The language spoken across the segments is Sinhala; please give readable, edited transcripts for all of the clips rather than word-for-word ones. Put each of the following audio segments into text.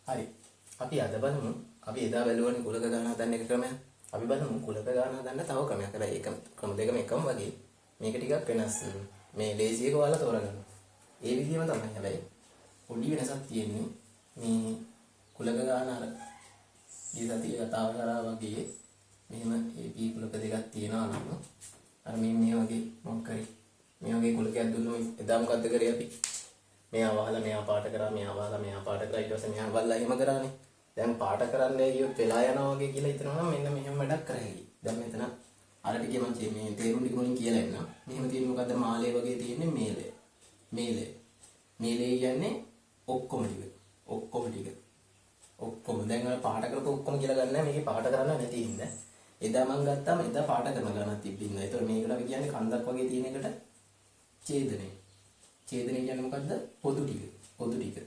හරි. අපි අද බලමු. අපි එදා බැලුවනේ කුලක ගාන හදන්න එක ක්‍රමයක්. අපි බලමු කුලක ගාන හදන්න තව ක්‍රමයක්. හැබැයි ඒක ක්‍රම දෙකම එකම වගේ. මේක ටිකක් වෙනස්. මේ ලේසි එක ඔයාලා තෝරගන්න. ඒ විදිහම තමයි. හැබැයි පොඩි වෙනසක් තියෙන්නේ. මේ කුලක ගාන අර ඊසතිය කතාව කරා වගේ මෙහෙම AP කුලක දෙකක් තියෙනවා නම් අර මේ වගේ මොකක් හරි මේ වගේ කුලකයක් දුන්නොත් එදා මොකද්ද කරේ අපි? මෙයා වහලා මෙයා පාට කරා මෙයා වහලා මෙයා පාට කරා ඊට පස්සේ මෙයා වහලා එහෙම කරානේ. දැන් පාට කරන්නේ කියොත් වෙලා යනවා වගේ කියලා හිතනවා නම් මෙන්න මෙහෙම වැඩක් කරහැකි. දැන් මෙතන අර ටිකේ මම මේ තේරුම් ටික මොනින් කියලා එන්න. මෙහෙම තියෙන මොකද්ද මාලේ වගේ තියෙන්නේ මේලේ. මේලේ කියන්නේ ඔක්කොම ටික. ඔක්කොම දැන් අර පාට කරපු ඔක්කොම කියලා ගන්න නැහැ. මේකේ පාට කරන්න නැති ඉන්න. එදා මම ගත්තාම එදා පාට කරන ගණන් තිබ්බින්න. ඒතර මේකට අපි කියන්නේ කන්දක් වගේ තියෙන එකට ඡේදනය. ඡේදනය කියන්නේ මොකද්ද? පොදු ටික.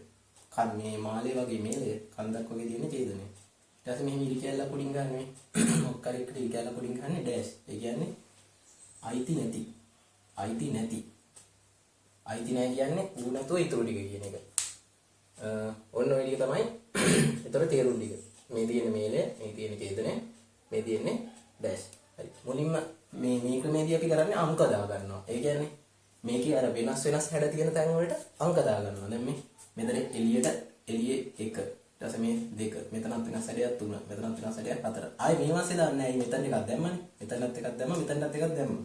කන් මේ මාලේ වගේ මේලේ කන්දක් වගේ තියෙන ඡේදනය. ඊට පස්සේ මෙහෙම ඉරි කැල්ල පොඩින් ගන්න මේ. මොකක් හරි එකට ඉරි කැල්ල පොඩින් ගන්න ඩෑෂ්. ඒ කියන්නේ අයිති නැති. අයිති නැහැ කියන්නේ ඌ නැතුව ඊටු ටික කියන එක. ඔන්න ඔය ටික තමයි. ඒතර තේරුම් ටික. මේ තියෙන මේලේ, මේ තියෙන ඡේදනය, මේ තියෙන්නේ ඩෑෂ්. හරි. මුලින්ම මේ ක්‍රමයේදී අපි කරන්නේ අංක දා ගන්නවා. ඒ කියන්නේ මේකේ අර වෙනස් හැඩ තියෙන තැන් වලට අංක දා ගන්නවා. දැන් මෙතන එළියේ 1 ඊට පස්සේ මේ 2 මෙතනත් වෙනස් හැඩයක් 3 මෙතනත් වෙනස් හැඩයක් 4 ආයේ මේ මාසේ දාන්නේ නැහැ. මෙතන එකක් දැම්මනේ. මෙතනත් එකක් දැම්මා. මෙතනත් එකක් දැම්මා.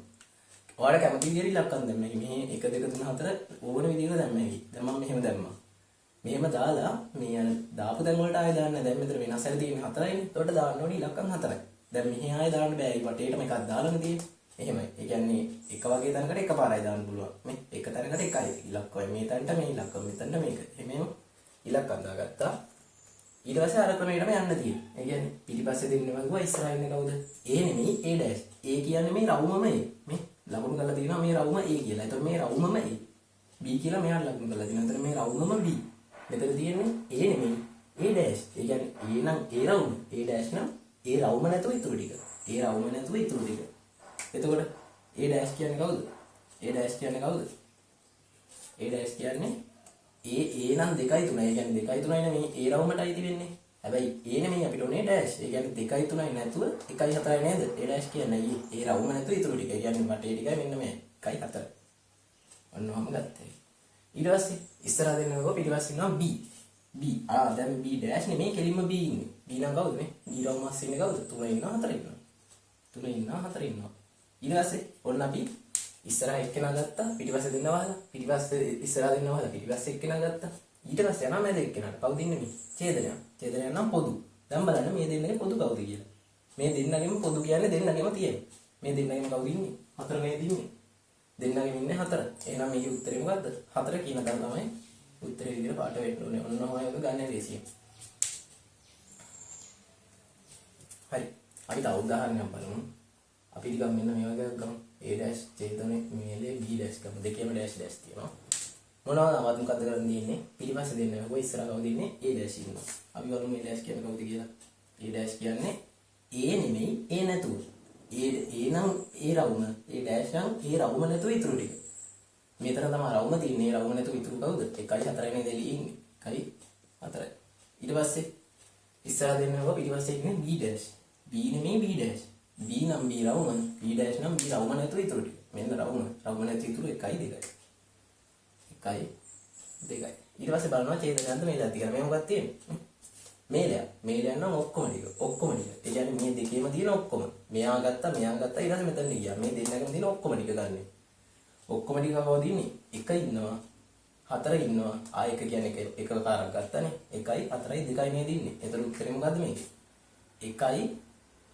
ඔයාලා කැමති විදිහට ඉලක්කම් දැම්මා. මේ 1 2 3 4 ඕන විදිහට දැම්මා. දැන් මම මෙහෙම දැම්මා. මෙහෙම දාලා මේ අර දාපු තැන් වලට ආයෙ දාන්න. දැන් මෙතන වෙනස් හැඩ තියෙන 4යිනේ. ඒකට දාන්න ඕනේ ඉලක්කම් 4යි. දැන් මෙහි ආයෙ දාන්න බෑ. ඒ වටේටම එකක් දාලානේ තියෙන්නේ. එහෙමයි. ඒ කියන්නේ එක වගේ තැනකට එකපාරයි දාන්න පුළුවන්. මේ එක තැනකට එකයි ඉලක්කය. මේ තැනට මේ ඉලක්කය. මෙතන මේක. එහෙමම ඉලක්කම් දාගත්තා. ඊට පස්සේ අර ක්‍රමයටම යන්න තියෙනවා. ඒ කියන්නේ පිටිපස්සේ දෙන්නේ වගුවා ඉස්සරහින් ඉන්නේ කවුද? A නෙමෙයි A ඩෑෂ්. A කියන්නේ මේ රවුමම A. මේ ලකුණු කරලා තියෙනවා මේ රවුම A කියලා. ඒතකොට මේ රවුමම A. B කියලා මෙයාට ලකුණු කරලා තියෙනවා. ඒතකොට මේ රවුමම B. මෙතන තියෙන්නේ A නෙමෙයි A ඩෑෂ්. ඒ කියන්නේ A නම් A රවුම. A ඩෑෂ් නම් A රවුම නැතුව ඉතුරු ටික. A රවුම නැතුව ඉතුරු ටික. එතකොට A ඩෑෂ් කියන්නේ කවුද? A ඩෑෂ් කියන්නේ කවුද? A ඩෑෂ් කියන්නේ A නම් 2යි 3යි. ඒ කියන්නේ 2යි 3යි නේ මේ A රවුමට අයිති වෙන්නේ. හැබැයි A නෙමෙයි අපිට ඕනේ ඩෑෂ්. ඒ කියන්නේ 2යි 3යි නැතුව 1යි 4යි නේද? A ඩෑෂ් කියන්නේ A රවුම නැතුව ඉතුරු ටික. ඒ කියන්නේ වටේ ටිකයි මෙන්න මේ 1යි 4යි. ඔන්න ඔහම ගත්තා. ඊට පස්සේ ඉස්සරහ දෙන්නකෝ පිටිපස්සේ ඉන්නවා B. දැන් B ඩෑෂ් නෙමෙයි කෙලින්ම B ඉන්නේ. B නම් කවුද මේ? B රවුම අස්සේ ඉන්නේ කවුද? 3 ඉන්නවා 4 ඉන්නවා. 3 ඉන්නවා 4 ඉන්නවා. ඊට පස්සේ ඔන්න අපි ඉස්සරහ එක්කෙනා ගත්තා පිටිපස්සේ දෙන්නා වහලා පිටිපස්සේ ඉස්සරහ දෙන්නා වහලා පිටිපස්සේ එක්කෙනා ගත්තා ඊට පස්සේ යනවා මැද එක්කෙනාට කවුද ඉන්නේ මේ ඡේදනය නම් පොදු දැන් බලන්න මේ දෙන්නගේ පොදු කවුද කියලා මේ දෙන්නගෙම පොදු කියන්නේ දෙන්නගෙම තියෙන්නේ මේ දෙන්නගෙම කවුද ඉන්නේ 4 නේද ඉන්නේ දෙන්නගෙම ඉන්නේ 4 එහෙනම් මේකේ උත්තරේ මොකද්ද 4 කියන දා තමයි උත්තරේ විදිහට පාට වෙන්න ඕනේ ඔන්න ඔය වගේ ගන්න දේසිය හරි අපි තව උදාහරණයක් බලමු අපි ටිකක් මෙන්න මේ වගේ ගමු A dash ඡේදනයේ මේලේ B dash ගමු දෙකේම dash dash තියෙනවා මොනවද මොකද්ද කරන්න තියෙන්නේ පිටිපස්සේ දෙන්නේ කොයි ඉස්සරහ කවුද ඉන්නේ A dash ඉන්නවා අපි බලමු A dash කියන්නේ කවුද කියලා A dash කියන්නේ A නෙමෙයි A නැතුව A නම් A රවුම A dash නම් A රවුම නැතුව ඉතුරු ටික මෙතන තමයි රවුම තියෙන්නේ A රවුම නැතුව ඉතුරු කවුද 1යි 4යි නේද ඉන්නේ 1යි 4යි ඊට පස්සේ ඉස්සරහ දෙන්නේ පිටිපස්සේ ඉන්නේ B dash B නෙමෙයි B dash B නම් B රවුම B dash නම් B රවුම නැතුව ඉතුරු ටික. මෙන්න රවුම නැතුව ඉතුරු 1යි 2යි. 1යි 2යි. ඊට පස්සේ බලනවා ඡේදනයන්ත මේලක් කියලා. මේ මොකක්ද තියෙන්නේ? මේලයක් නම් ඔක්කොම ටික. ඒ කියන්නේ මේ දෙකේම තියෙන ඔක්කොම. මෙයා ගත්තා ඊට පස්සේ මෙතන ගියා. මේ දෙන්නගෙම තියෙන ඔක්කොම ටික ගන්න. ඔක්කොම ටික කවවද ඉන්නේ? 1 ඉන්නවා. 4 ඉන්නවා. ආයෙක කියන්නේ එක කාරක් ගත්තානේ. 1යි 4යි 2යි නේද ඉන්නේ. ඒතර උත්තරේ මොකද්ද මේක? 1යි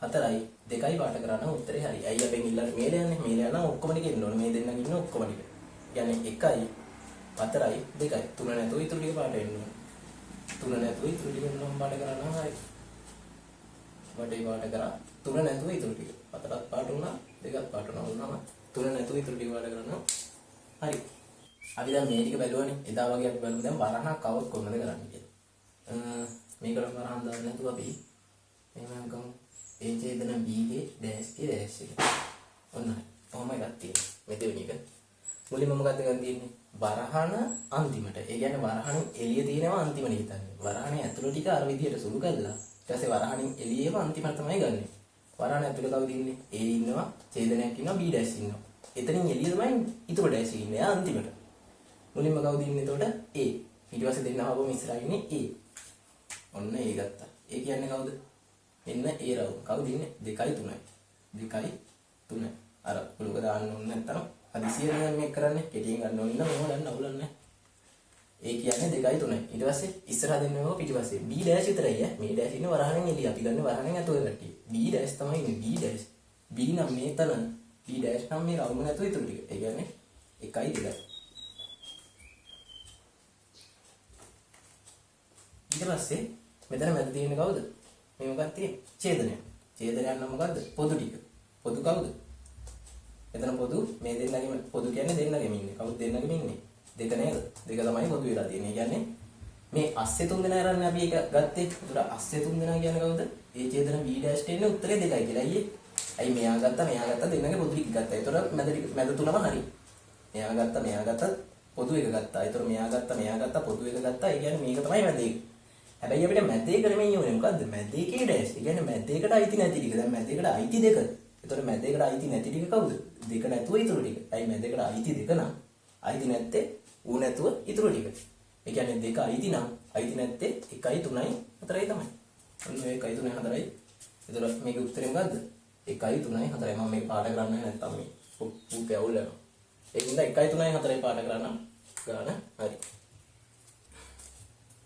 4යි 2යි පාට කරා නම් උත්තරේ හරි. අයිය අපෙන් ඉල්ලන්නේ මේලේ යන්නේ. මේලේ යනවා ඔක්කොම ටික ඉන්න ඕනේ. මේ දෙන්නගෙ ඉන්න ඔක්කොම ටික. කියන්නේ 1යි 4යි 2යි 3 නැතුව ඉතුරු ටික පාට වෙන්න ඕනේ. 3 නැතුව ඉතුරු ටික නම් පාට කරා නම් හරි. වටේ පාට කරා 3 නැතුව ඉතුරු ටික. 4ක් පාට වුණා 2ක් පාට වුණා. 3 නැතුව ඉතුරු ටික පාට කරා නම් හරි. අපි දැන් මේ ටික බැලුවානේ. එදා වගේ අපි බලමු දැන් වරහණක් આવොත් කොහොමද කරන්නේ කියලා. මේකට වරහන් දාන්න නැතුව අපි එහෙම ගමු. A ඡේදන B ගේ ඩෑෂ් ගේ ඩෑෂ් එක. ඔන්න. ඔහොම එකක් තියෙනවා. මේ දෙවෙනි එක. මුලින්ම මොකක්ද ගන්න තියෙන්නේ? B වරහන අන්තිමට. ඒ කියන්නේ වරහන් එළිය තියෙනවා අන්තිමට හිතන්නේ. වරහනේ ඇතුළ ටික අර විදියට සුළු කරලා ඊට පස්සේ වරහනින් එළියේම අන්තිමට තමයි ගන්නෙ. වරහන ඇතුළ කවුද ඉන්නේ? A ඉන්නවා, ඡේදනයක් ඉන්නවා, B ඩෑෂ් ඉන්නවා. එතනින් එළිය තමයි ඊතුරු ඩෑෂ් ඉන්නේ අන්තිමට. මුලින්ම කවුද ඉන්නේ එතකොට? A. ඊට පස්සේ දෙන්නවම ඉස්සරහින් ඉන්නේ A. ඔන්න A ගත්තා. ඒ කියන්නේ කවුද? එන්න A රවුම්. කවුද ඉන්නේ? 2යි 3යි. 2යි 3යි. අර පුලුක දාන්න ඕනේ නැත්තම් හදිසියෙන් මේක කරන්නේ කෙටියෙන් ගන්න ඕනේ නම් මොකද ගන්න අවුලක් නැහැ. ඒ කියන්නේ 2යි 3යි. ඊට පස්සේ ඉස්සරහ දෙන්නව පිටිපස්සේ B ඩෑෂ් විතරයි ඈ. මේ ඩෑෂ් ඉන්නේ වරහණෙන් එළිය. අපි ගන්න වරහණෙන් ඇතුළේ කට්ටිය. B ඩෑෂ් තමයි ඉන්නේ. B dash. B නම් මේතන. B ඩෑෂ් නම් මේ රවුම නැතුව ඉතුරු ටික. ඒ කියන්නේ 1යි 2යි. ඊට පස්සේ මෙතන මැද තියෙන්නේ කවුද? මේ මොකක්ද තියෙන්නේ? ඡේදනය. ඡේදනයක් නම් මොකද්ද? පොදු ටික. පොදු කවුද? එතන පොදු මේ දෙන්නගෙම පොදු කියන්නේ දෙන්නගෙම ඉන්නේ. කවුද දෙන්නගෙම ඉන්නේ? දෙක නේද? දෙක තමයි පොදු වෙලා තියෙන්නේ. ඒ කියන්නේ මේ අස්සේ තුන් දෙනා අරන්නේ අපි ඒක ගත්තේ. ඒතර අස්සේ තුන් දෙනා කියන්නේ කවුද? ඒ ඡේදන B ඩෑෂ් එන්නේ උත්තරේ 2යි කියලා. අයියේ මෙයා ගත්තා දෙන්නගේ පොදු ටික ගත්තා. ඒතර මැද තුනම හරි. මෙයා ගත්තා පොදු එක ගත්තා. ඒතර මෙයා ගත්තා පොදු එක ගත්තා. ඒ කියන්නේ මේක තමයි මැද එක. හැබැයි අපිට මැද එක නෙමෙයි ඕනේ. මොකද්ද? මැද එකේ ඩෑෂ්. ඒ කියන්නේ මැද එකට අයිති නැති ටික. දැන් මැද එකට අයිති දෙක. ඒතර මැද එකට අයිති නැති ටික කවුද? දෙක නැතුව ඊතුරු ටික. අයි මැද එකට අයිති දෙක නම් අයිති නැත්තේ ඌ නැතුව ඊතුරු ටික. ඒ කියන්නේ දෙක අයිති නම් අයිති නැත්තේ 1යි 3යි 4යි තමයි. ඔන්න 1යි 3යි 4යි. ඒතර මේකේ උත්තරේ මොකද්ද? 1යි 3යි 4යි. මම මේක පාඩ කරන්නේ නැත්තම් මේ පුප්පේ අවුල් වෙනවා. ඒකින්ද 1යි 3යි 4යි පාඩ කරනවා. ගාන හරි.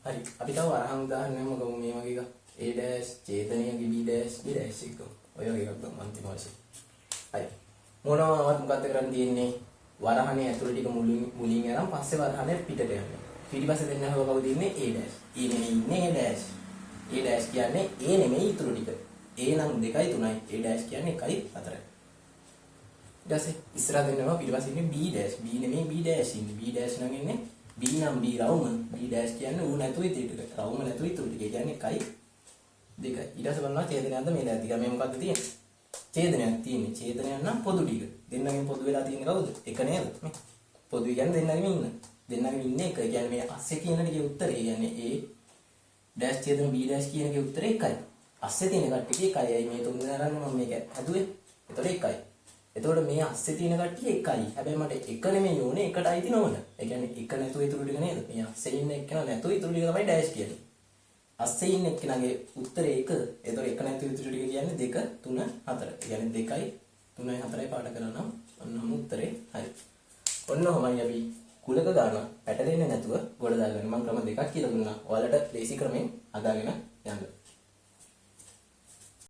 හරි. අපි තව වරහන් උදාහරණයක් ගමු මේ වගේ එකක්. A dash ඡේදනීය B dash B dash එක. ඔය වගේ එකක් ගමු අන්තිම වශයෙන්. හරි. මොනවාවත් මොකද්ද කරන්න තියෙන්නේ? වරහනේ ඇතුළේ ටික මුලින් යනම් පස්සේ වරහනේ පිටට යනවා. ඊපස්සේ දෙන්නව කවුද ඉන්නේ? A dash. E නෙමෙයි ඉන්නේ A dash. A dash කියන්නේ A නෙමෙයි ඊතුරු ටික. A නම් 2යි 3යි. A dash කියන්නේ 1යි 4යි. ඊට පස්සේ ඉස්සරහ දෙන්නව ඊපස්සේ ඉන්නේ B dash. B නෙමෙයි B dash ඉන්නේ. B dash නම් ඉන්නේ B නම් B රවුම. B dash කියන්නේ ඌ නැතුව ඊතුරු ටික. රවුම නැතුව ඊතුරු ටික. ඒ කියන්නේ 1යි 2යි. ඊට පස්සේ බලනවා ඡේදනයක්ද මේ දැක්ක. මේ මොකක්ද තියෙන්නේ? ඡේදනයක් තියෙන්නේ. ඡේදනයක් නම් පොදු ටික. දෙන්නගෙන් පොදු වෙලා තියෙන්නේ කවුද? එක නේද? මේ පොදු කියන්නේ දෙන්නගෙම ඉන්න. දෙන්නගෙම ඉන්නේ එක. ඒ කියන්නේ මේ අස්සේ කියන ටිකේ උත්තරේ. ඒ කියන්නේ A dash ඡේදන B dash කියන එකේ උත්තරේ 1යි. අස්සේ තියෙන කට්ටිය 1යි. මේ තුන් දෙනා අරන් මම මේක හැදුවේ. එතකොට 1යි. එතකොට මේ අස්සේ තියෙන කට්ටිය 1යි. හැබැයි මට එක නෙමෙයි ඕනේ එකට අයිති නොවන. ඒ කියන්නේ එක නැතුව ඊතුරු ටික නේද? මේ අස්සේ ඉන්න එක්කන නැතුව ඊතුරු ටික තමයි dash කියන්නේ. අස්සේ ඉන්න එක්කනගේ උත්තරේ 1. එතකොට එක නැතුව ඊතුරු ටික කියන්නේ 2 3 4. ඒ කියන්නේ 2යි 3යි 4යි පාඩ කරනවා. ඔන්නම උත්තරේ හරි. ඔන්න ඔහමයි අපි කුලක ගාන පැටලෙන්නේ නැතුව ගොඩ දාගන්න. මම ක්‍රම දෙකක් කියලා දුන්නා. ඔයාලට ලේසි ක්‍රමෙන් අදාගෙන යන්න.